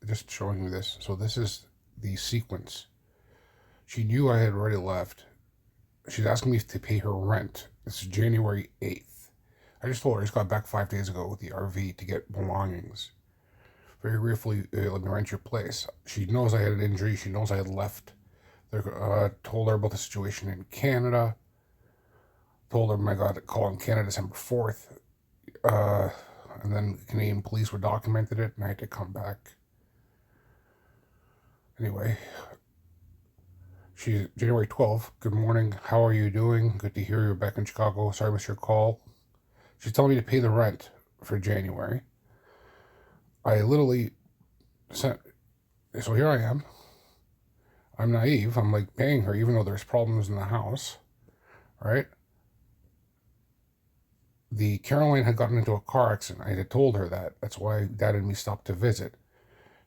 just showing you this. So this is the sequence. She knew I had already left. She's asking me to pay her rent. It's January 8th. I just told her I just got back 5 days ago with the RV to get belongings. Very briefly, let me rent your place. She knows I had an injury. She knows I had left. Told her about the situation in Canada. Told her I got a call in Canada December 4th. And then Canadian police were documented it, and I had to come back. Anyway, she's January 12th. Good morning. How are you doing? Good to hear you're back in Chicago. Sorry I missed your call. She's telling me to pay the rent for January. I literally sent. So here I am. I'm naive. I'm like paying her even though there's problems in the house, right? The Caroline had gotten into a car accident. I had told her that. That's why Dad and me stopped to visit.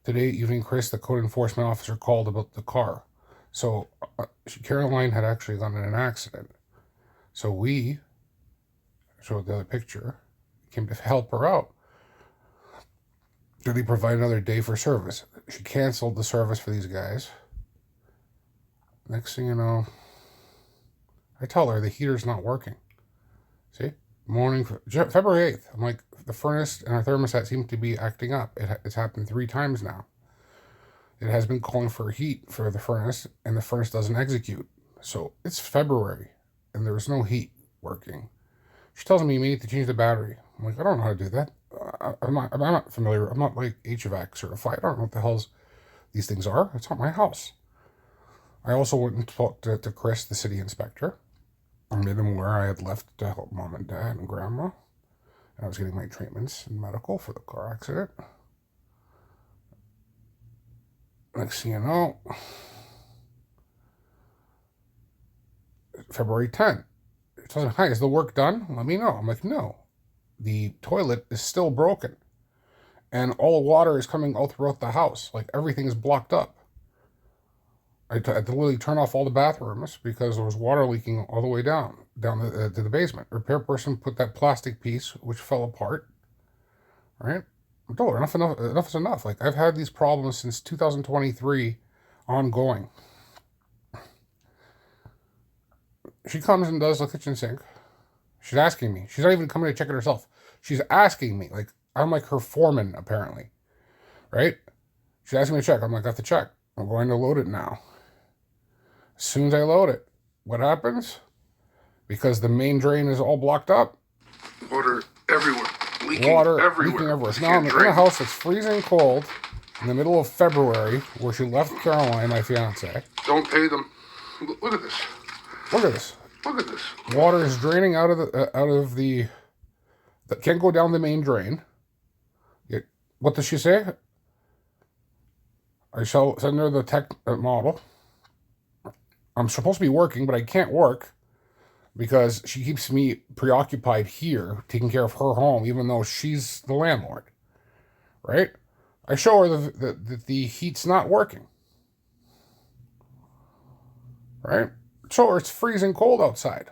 Today evening, Chris, the code enforcement officer, called about the car. So Caroline had actually gotten in an accident. So we showed the other picture, came to help her out. Did they provide another day for service? She canceled the service for these guys. Next thing you know, I tell her the heater's not working. See? Morning, February 8th. I'm like, the furnace and our thermostat seem to be acting up. It's happened 3 times now. It has been calling for heat for the furnace, and the furnace doesn't execute. So it's February, and there's no heat working. She tells me you need to change the battery. I'm like, I don't know how to do that. I'm not familiar. I'm not like HVAC certified. I don't know what the hell these things are. It's not my house. I also went and talked to Chris, the city inspector. I made him aware I had left to help Mom and Dad and Grandma. I was getting my treatments in medical for the car accident. Next thing you know, February 10th. It tells me, hi, is the work done? Let me know. I'm like, no. The toilet is still broken. And all the water is coming all throughout the house. Like, everything is blocked up. I had to literally turn off all the bathrooms because there was water leaking all the way down to the basement. Repair person put that plastic piece, which fell apart. Right? I told her, enough is enough. Like, I've had these problems since 2023, ongoing. She comes and does the kitchen sink. She's asking me. She's not even coming to check it herself. She's asking me. Like, I'm like her foreman, apparently. Right? She's asking me to check. I'm like, got to check. I'm going to load it now. As soon as I load it, what happens? Because the main drain is all blocked up. Water everywhere. Leaking everywhere. So now I'm in a house that's freezing cold in the middle of February, where she left Caroline, my fiance. Don't pay them. Look at this. Look at this. Look at this. Water is draining out of the that can't go down the main drain. What does she say? I shall send her the tech model. I'm supposed to be working, but I can't work because she keeps me preoccupied here, taking care of her home, even though she's the landlord. Right? I show her that the heat's not working. Right? Show her it's freezing cold outside.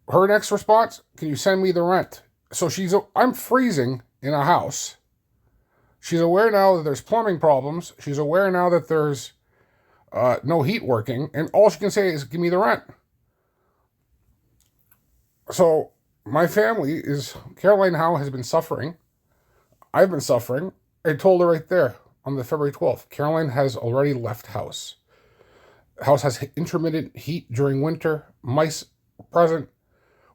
Her next response, can you send me the rent? So I'm freezing in a house. She's aware now that there's plumbing problems. She's aware now that there's no heat working. And all she can say is, give me the rent. So my family Caroline Howe has been suffering. I've been suffering. I told her right there on the February 12th, Caroline has already left house. House has intermittent heat during winter. Mice present.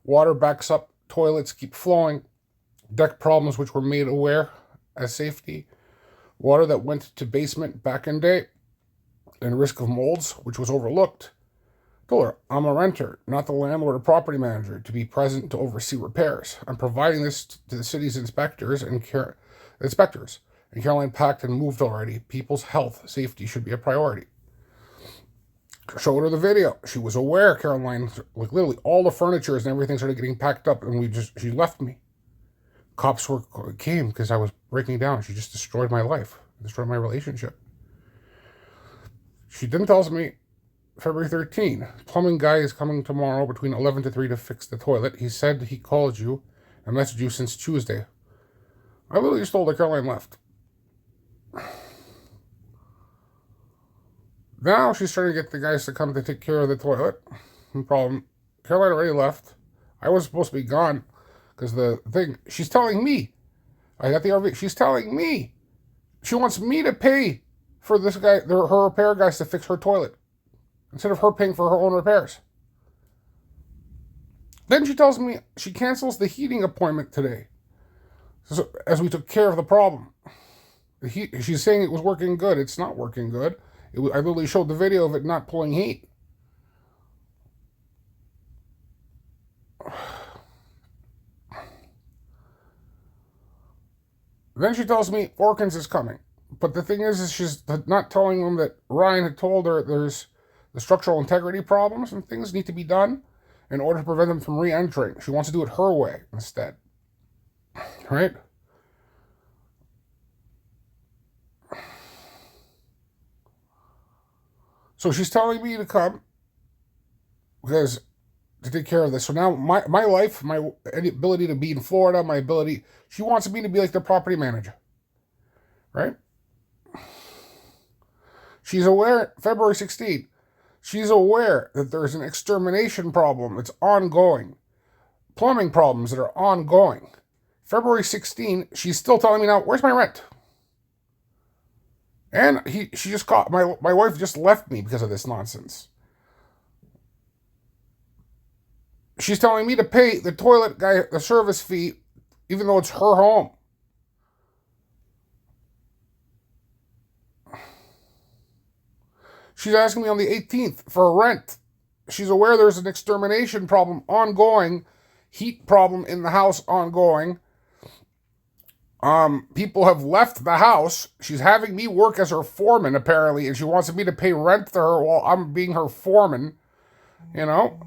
Water backs up. Toilets keep flowing. Deck problems which were made aware as safety. Water that went to basement back in day. And risk of molds, which was overlooked. Told her, I'm a renter, not the landlord or property manager, to be present to oversee repairs. I'm providing this to the city's inspectors. And Caroline packed and moved already. People's health, safety should be a priority. Showed her the video. She was aware, Caroline, like literally all the furniture and everything started getting packed up, and she left me. Cops came because I was breaking down. She just destroyed my life, destroyed my relationship. She then tells me, February 13, plumbing guy is coming tomorrow between 11 to 3 to fix the toilet. He said he called you and messaged you since Tuesday. I literally just told her Caroline left. Now she's trying to get the guys to come to take care of the toilet. No problem. Caroline already left. I was supposed to be gone because the thing, she's telling me, I got the RV, she's telling me she wants me to pay for this guy, her repair guys to fix her toilet instead of her paying for her own repairs. Then she tells me she cancels the heating appointment today, so, as we took care of the problem. She's saying it was working good. It's not working good. I literally showed the video of it not pulling heat. Then she tells me Orkins is coming. But the thing is she's not telling them that Ryan had told her there's the structural integrity problems and things need to be done in order to prevent them from re-entering. She wants to do it her way instead. Right? So she's telling me to come because to take care of this. So now my life, my ability to be in Florida, she wants me to be like the property manager. Right? She's aware, February 16th, she's aware that there's an extermination problem that's ongoing. Plumbing problems that are ongoing. February 16th, she's still telling me now, where's my rent? And she just caught, my wife just left me because of this nonsense. She's telling me to pay the toilet guy the service fee, even though it's her home. She's asking me on the 18th for a rent. She's aware there's an extermination problem ongoing, heat problem in the house ongoing. People have left the house. She's having me work as her foreman, apparently, and she wants me to pay rent to her while I'm being her foreman. You know?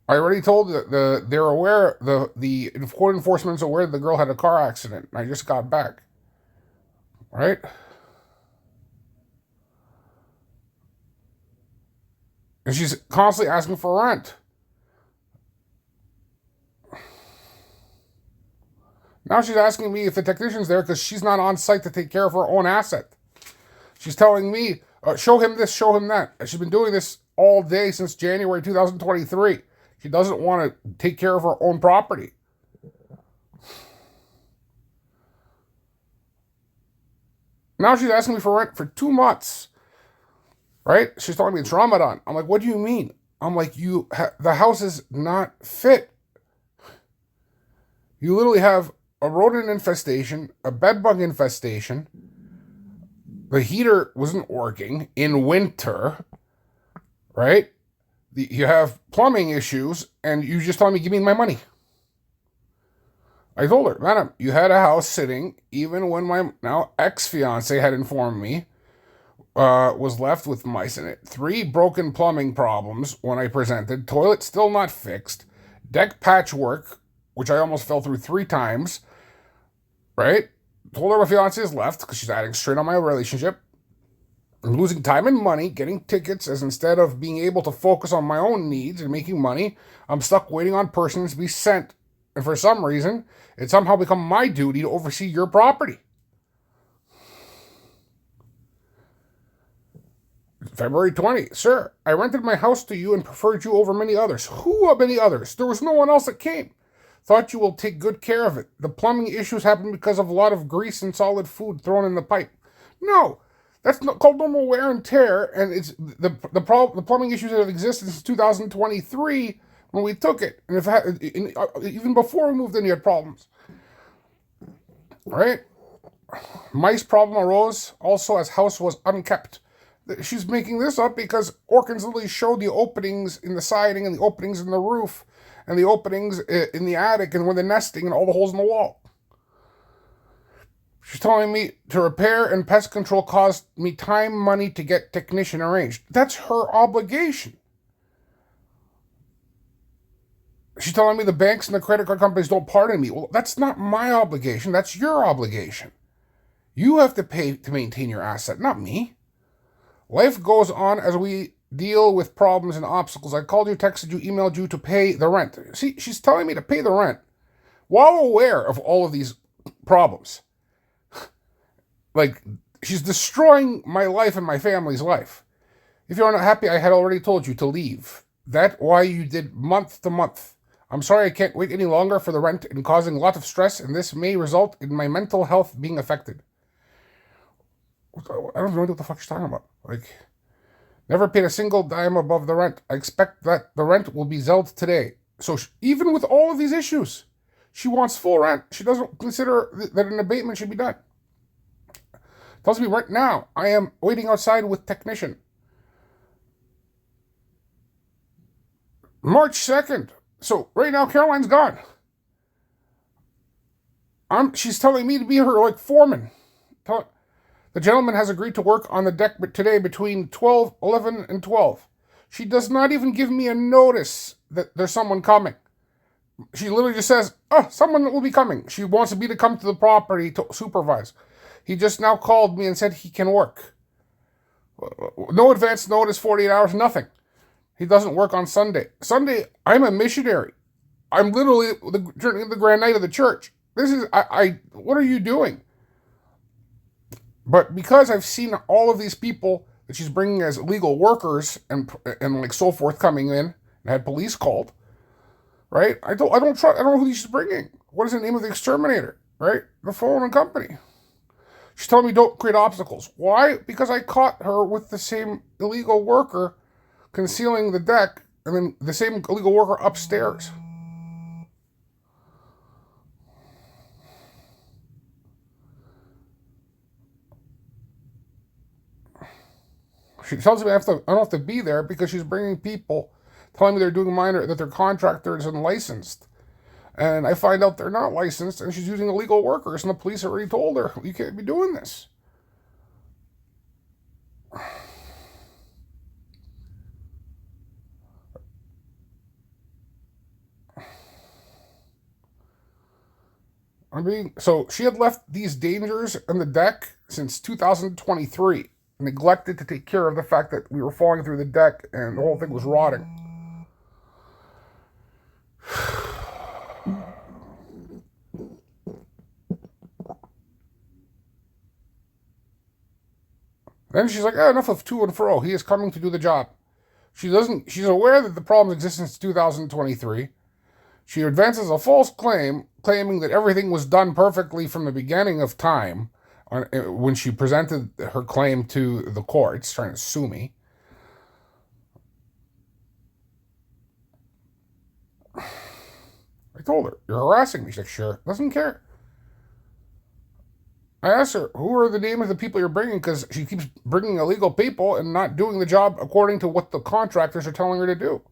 I already told they're aware, the court enforcement's aware that the girl had a car accident. I just got back. Right? And she's constantly asking for rent. Now she's asking me if the technician's there because she's not on site to take care of her own asset. She's telling me, show him this, show him that. She's been doing this all day since January 2023. She doesn't want to take care of her own property. Now she's asking me for rent for 2 months. Right? She's telling me it's Ramadan. I'm like, what do you mean? I'm like, the house is not fit. You literally have a rodent infestation, a bedbug infestation. The heater wasn't working in winter. Right? You have plumbing issues, and you just telling me, give me my money. I told her, madam, you had a house sitting, even when my now ex-fiance had informed me, was left with mice in it. 3 broken plumbing problems when I presented. Toilet still not fixed. Deck patchwork, which I almost fell through 3 times. Right? Told her my fiance is left because she's adding strain on my relationship. I'm losing time and money getting tickets as instead of being able to focus on my own needs and making money, I'm stuck waiting on persons to be sent. And for some reason, it's somehow become my duty to oversee your property. February 20th. Sir, I rented my house to you and preferred you over many others. Who are many others? There was no one else that came. Thought you will take good care of it. The plumbing issues happened because of a lot of grease and solid food thrown in the pipe. No, that's not called normal wear and tear, and it's the plumbing issues that have existed since 2023 when we took it. And even before we moved in, you had problems. Right? Mice problem arose also as house was unkept. She's making this up because Orkins literally showed the openings in the siding and the openings in the roof and the openings in the attic and where the nesting and all the holes in the wall. She's telling me to repair and pest control cost me time, money to get technician arranged. That's her obligation. She's telling me the banks and the credit card companies don't pardon me. Well, that's not my obligation. That's your obligation. You have to pay to maintain your asset, not me. Life goes on as we deal with problems and obstacles. I called you, texted you, emailed you to pay the rent. See, she's telling me to pay the rent while aware of all of these problems. Like, she's destroying my life and my family's life. If you're not happy, I had already told you to leave. That's why you did month to month. I'm sorry I can't wait any longer for the rent and causing a lot of stress, and this may result in my mental health being affected. I don't know what the fuck she's talking about. Like, never paid a single dime above the rent. I expect that the rent will be zelled today. So even with all of these issues, she wants full rent. She doesn't consider that an abatement should be done. Tells me right now, I am waiting outside with technician. March 2nd. So right now, Caroline's gone. She's telling me to be her like foreman. The gentleman has agreed to work on the deck today between 11 and 12. She does not even give me a notice that there's someone coming. She literally just says, someone will be coming. She wants me to come to the property to supervise. He just now called me and said he can work. No advance notice, 48 hours, nothing. He doesn't work on Sunday. Sunday, I'm a missionary. I'm literally the grand knight of the church. What are you doing? But because I've seen all of these people that she's bringing as illegal workers and like so forth coming in, and had police called, right? I don't know who she's bringing. What is the name of the exterminator, right? The phone company. She's telling me don't create obstacles. Why? Because I caught her with the same illegal worker concealing the deck, and then the same illegal worker upstairs. She tells me I don't have to be there because she's bringing people, telling me they're doing that they're contractors and licensed. And I find out they're not licensed, and she's using illegal workers, and the police already told her, you can't be doing this. So she had left these dangers on the deck since 2023, neglected to take care of the fact that we were falling through the deck and the whole thing was rotting. Then she's like, enough of to and fro. He is coming to do the job. She's aware that the problem exists since 2023. She advances a false claim, claiming that everything was done perfectly from the beginning of time when she presented her claim to the courts, trying to sue me. I told her, you're harassing me. She's like, sure. Doesn't care. I asked her, who are the name of the people you're bringing? Because she keeps bringing illegal people and not doing the job according to what the contractors are telling her to do.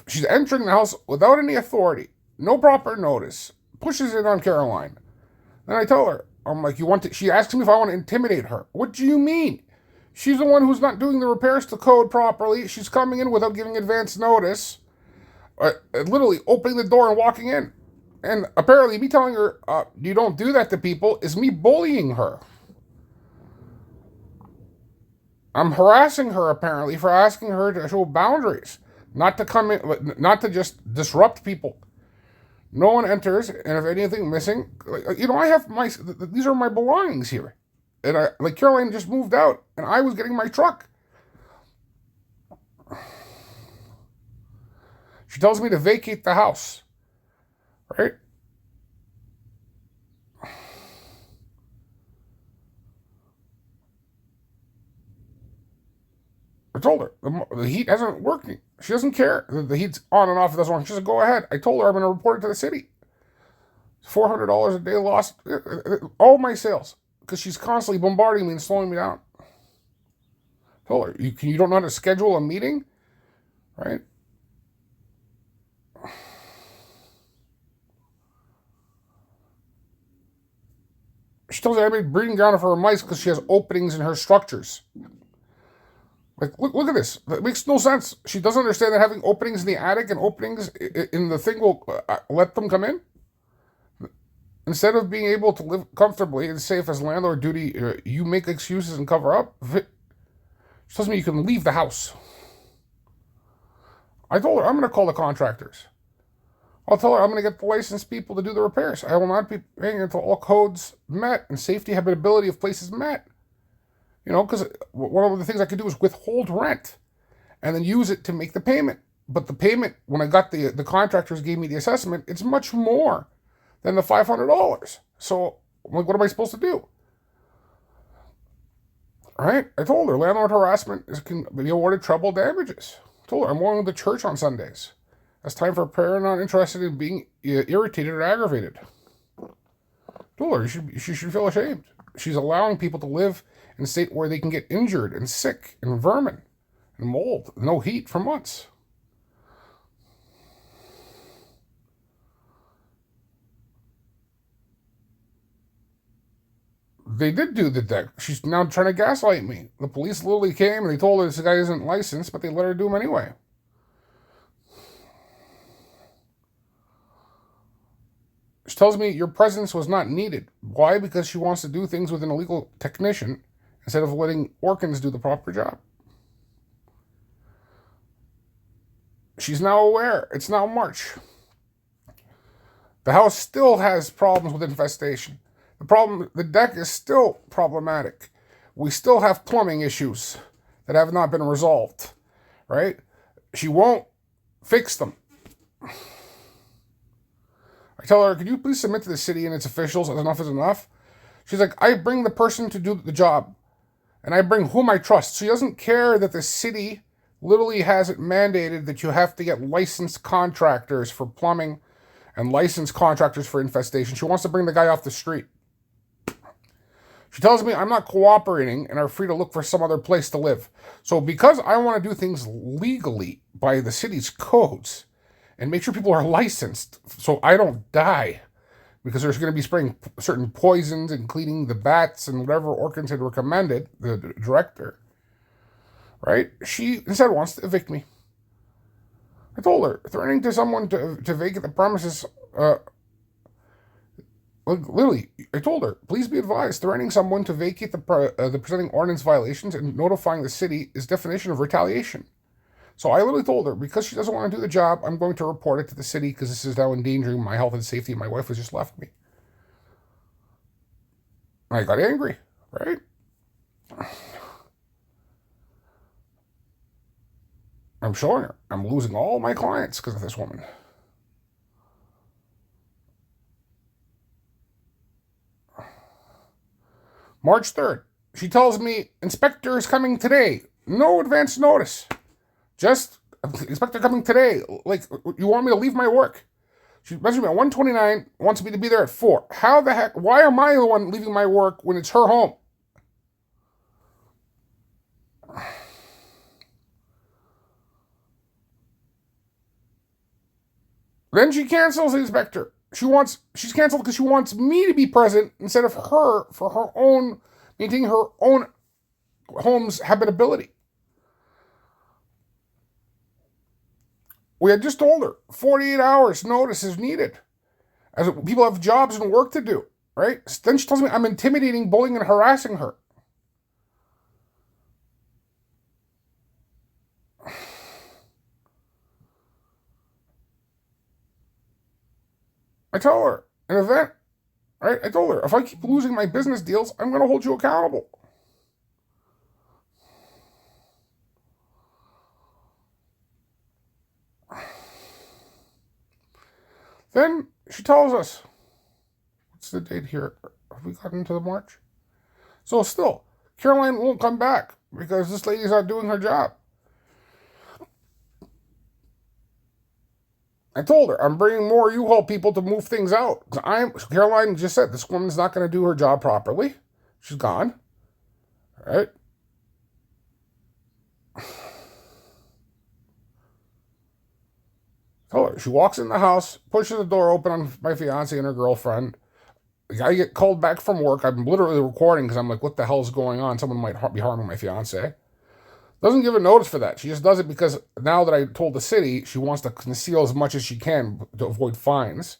She's entering the house without any authority, no proper notice, pushes it on Caroline. Then I tell her, I'm like, she asks me if I want to intimidate her. What do you mean? She's the one who's not doing the repairs to code properly. She's coming in without giving advance notice, literally opening the door and walking in. And apparently me telling her, you don't do that to people, is me bullying her. I'm harassing her, apparently, for asking her to show boundaries. Not to come in, not to just disrupt people. No one enters, and if anything missing, I have these are my belongings here. And Caroline just moved out, and I was getting my truck. She tells me to vacate the house. Right? I told her the heat isn't working. She doesn't care. The heat's on and off. It doesn't work. She says, go ahead. I told her I'm going to report it to the city. $400 a day lost. All my sales. Because she's constantly bombarding me and slowing me down. I told her, you don't know how to schedule a meeting? Right? She tells me I made breeding ground for her mice because she has openings in her structures. Like, look at this. That makes no sense. She doesn't understand that having openings in the attic and openings in the thing will let them come in. Instead of being able to live comfortably and safe as landlord duty, you make excuses and cover up. She tells me you can leave the house. I told her I'm going to call the contractors. I'll tell her I'm going to get the licensed people to do the repairs. I will not be paying until all codes met and safety habitability of places met. Because one of the things I could do is withhold rent and then use it to make the payment. But the payment, when I got the contractors gave me the assessment, it's much more than the $500. So, what am I supposed to do? All right? I told her landlord harassment can be awarded treble damages. I told her I'm going to church on Sundays. That's time for a prayer, not interested in being irritated or aggravated. I told her she should feel ashamed. She's allowing people to live in a state where they can get injured and sick and vermin and mold, no heat for months. They did do the deck. She's now trying to gaslight me. The police literally came and they told her this guy isn't licensed, but they let her do him anyway. She tells me your presence was not needed. Why? Because she wants to do things with an illegal technician instead of letting Orkins do the proper job. She's now aware. It's now March. The house still has problems with infestation. The deck is still problematic. We still have plumbing issues that have not been resolved, right? She won't fix them. I tell her, could you please submit to the city and its officials that enough is enough? She's like, I bring the person to do the job, and I bring whom I trust. She doesn't care that the city literally has it mandated that you have to get licensed contractors for plumbing and licensed contractors for infestation. She wants to bring the guy off the street. She tells me I'm not cooperating and are free to look for some other place to live. So because I want to do things legally by the city's codes and make sure people are licensed so I don't die, because there's going to be spraying certain poisons and cleaning the bats and whatever Orkins had recommended, the director, right? She instead wants to evict me. I told her, threatening to someone to vacate the premises, literally, I told her, please be advised, threatening someone to vacate the presenting ordinance violations and notifying the city is definition of retaliation. So I literally told her, because she doesn't want to do the job, I'm going to report it to the city because this is now endangering my health and safety. My wife has just left me. And I got angry, right? I'm showing her. I'm losing all my clients because of this woman. March 3rd. She tells me, inspector is coming today. No advance notice. Just, inspector coming today. Like, you want me to leave my work? She messaged me at 1:29, wants me to be there at 4. How the heck, why am I the one leaving my work when it's her home? Then she cancels the inspector. She's canceled because she wants me to be present instead of her for her own, maintaining her own home's habitability. We had just told her 48 hours notice is needed, as people have jobs and work to do, right? Then she tells me I'm intimidating, bullying, and harassing her. I tell her, an event, right? I told her, if I keep losing my business deals, I'm going to hold you accountable. Then she tells us, what's the date here? Have we gotten to the March? So still, Caroline won't come back because this lady's not doing her job. I told her, I'm bringing more U-Haul people to move things out. Caroline just said, this woman's not going to do her job properly. She's gone. All right? Tell her, she walks in the house, pushes the door open on my fiance and her girlfriend. I get called back from work. I'm literally recording because I'm like, what the hell is going on? Someone might be harming my fiance. Doesn't give a notice for that. She just does it because now that I told the city, she wants to conceal as much as she can to avoid fines.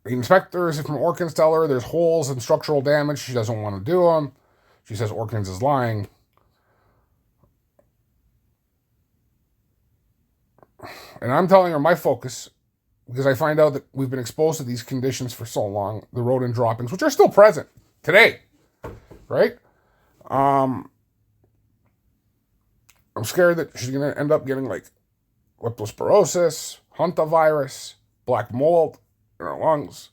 The inspectors from Orkins tell her there's holes and structural damage. She doesn't want to do them. She says Orkins is lying. And I'm telling her my focus, because I find out that we've been exposed to these conditions for so long, the rodent droppings, which are still present today, right? I'm scared that she's going to end up getting like leptospirosis, hantavirus, black mold in her lungs.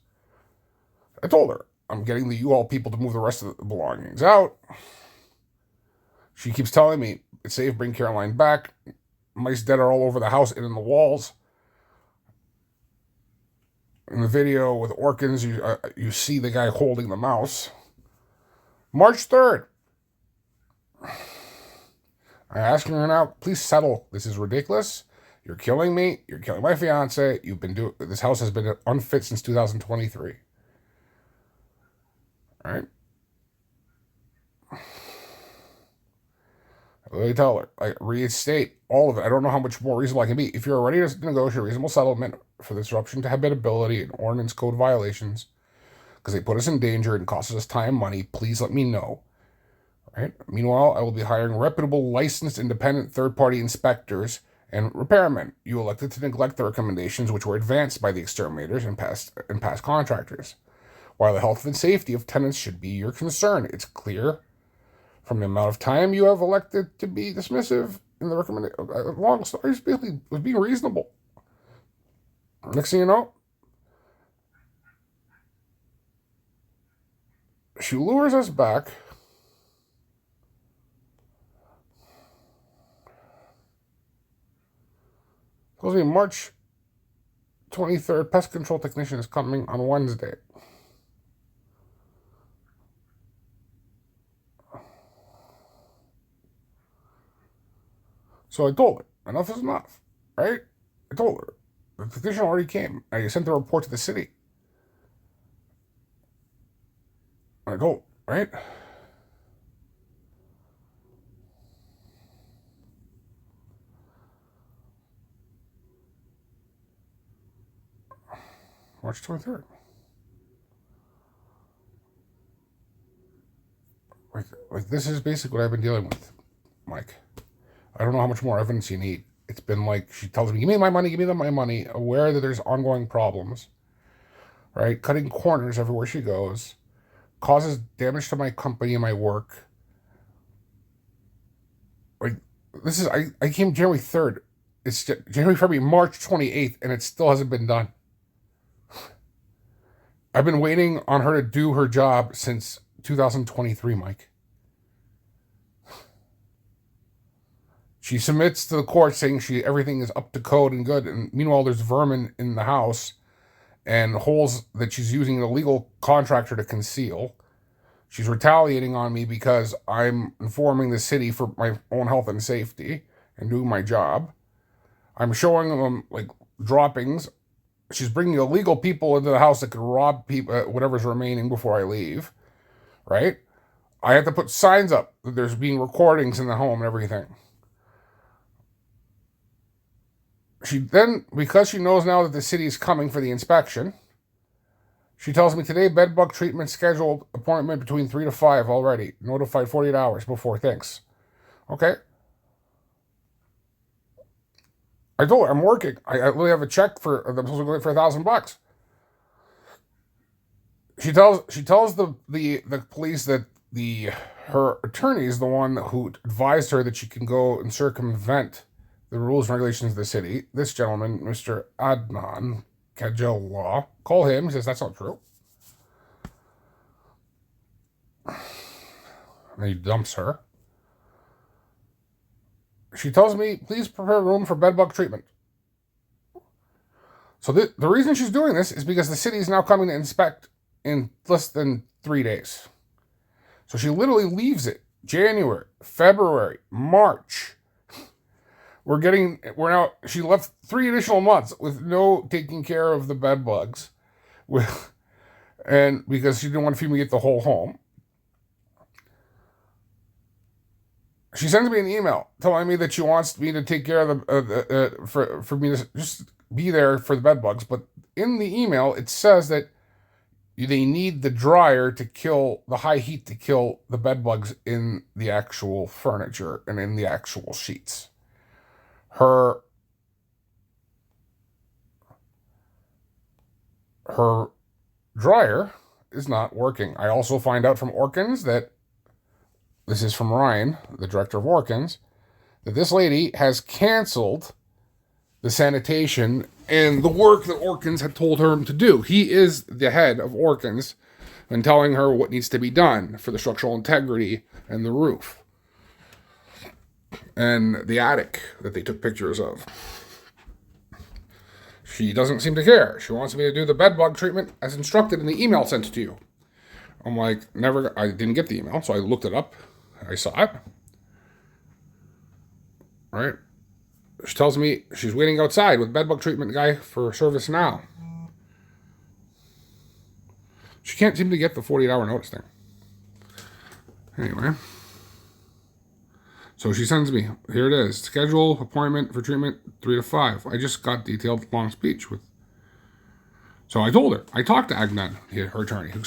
I told her I'm getting the U-Haul people to move the rest of the belongings out. She keeps telling me it's safe, bring Caroline back. Mice dead are all over the house and in the walls. In the video with Orkins, you see the guy holding the mouse. March 3rd. I'm asking her now, please settle. This is ridiculous. You're killing me. You're killing my fiance. This house has been unfit since 2023. All right? I tell her, I reinstate all of it. I don't know how much more reasonable I can be. If you're ready to negotiate a reasonable settlement for the disruption to habitability and ordinance code violations, because they put us in danger and cost us time and money, please let me know. Right? Meanwhile, I will be hiring reputable, licensed, independent third-party inspectors and repairmen. You elected to neglect the recommendations which were advanced by the exterminators and past contractors. While the health and safety of tenants should be your concern, it's clear from the amount of time you have elected to be dismissive in the recommendation. Long story, basically was being reasonable. Next thing you know, she lures us back. Tells me March 23rd, pest control technician is coming on Wednesday. So I told her, enough is enough, right? I told her. The technician already came. I sent the report to the city. I told her, right? March 23rd. Like this is basically what I've been dealing with, Mike. I don't know how much more evidence you need. It's been like she tells me, give me my money, aware that there's ongoing problems, right? Cutting corners everywhere she goes, causes damage to my company and my work. Like, this is, I came January 3rd. It's January, February, March 28th, and it still hasn't been done. I've been waiting on her to do her job since 2023, Mike. She submits to the court saying everything is up to code and good, and meanwhile there's vermin in the house and holes that she's using a legal contractor to conceal. She's retaliating on me because I'm informing the city for my own health and safety and doing my job. I'm showing them like droppings. She's bringing illegal people into the house that could rob people, whatever's remaining before I leave, right? I have to put signs up that there's being recordings in the home and everything. She then, because she knows now that the city is coming for the inspection, she tells me today bedbug treatment scheduled appointment between 3 to 5 already. Notified 48 hours before. Thanks. Okay. I told her I'm working. I really have a check I'm supposed to go for $1,000. She tells the police that her attorney is the one who advised her that she can go and circumvent the rules and regulations of the city. This gentleman, Mr. Adnan Kajallah, call him. He says that's not true. And he dumps her. She tells me, please prepare a room for bedbug treatment. So the reason she's doing this is because the city is now coming to inspect in less than 3 days. So she literally leaves it January, February, March. She left 3 additional months with no taking care of the bed bugs. And because she didn't want to fumigate the whole home. She sends me an email telling me that she wants me to take care of for me to just be there for the bed bugs. But in the email, it says that they need the dryer to kill the high heat to kill the bed bugs in the actual furniture and in the actual sheets. Her her dryer is not working. I also find out from Orkins that, this is from Ryan, the director of Orkins, that this lady has canceled the sanitation and the work that Orkins had told her to do. He is the head of Orkins and telling her what needs to be done for the structural integrity and the roof and the attic that they took pictures of. She doesn't seem to care. She wants me to do the bed bug treatment as instructed in the email sent to you. I'm like, I didn't get the email, so I looked it up. I saw it. Right? She tells me she's waiting outside with bedbug treatment guy for service now. She can't seem to get the 48-hour notice thing. Anyway. So she sends me, here it is, schedule appointment for treatment 3 to 5. I just got detailed long speech with. So I told her, I talked to Agnan, her attorney, who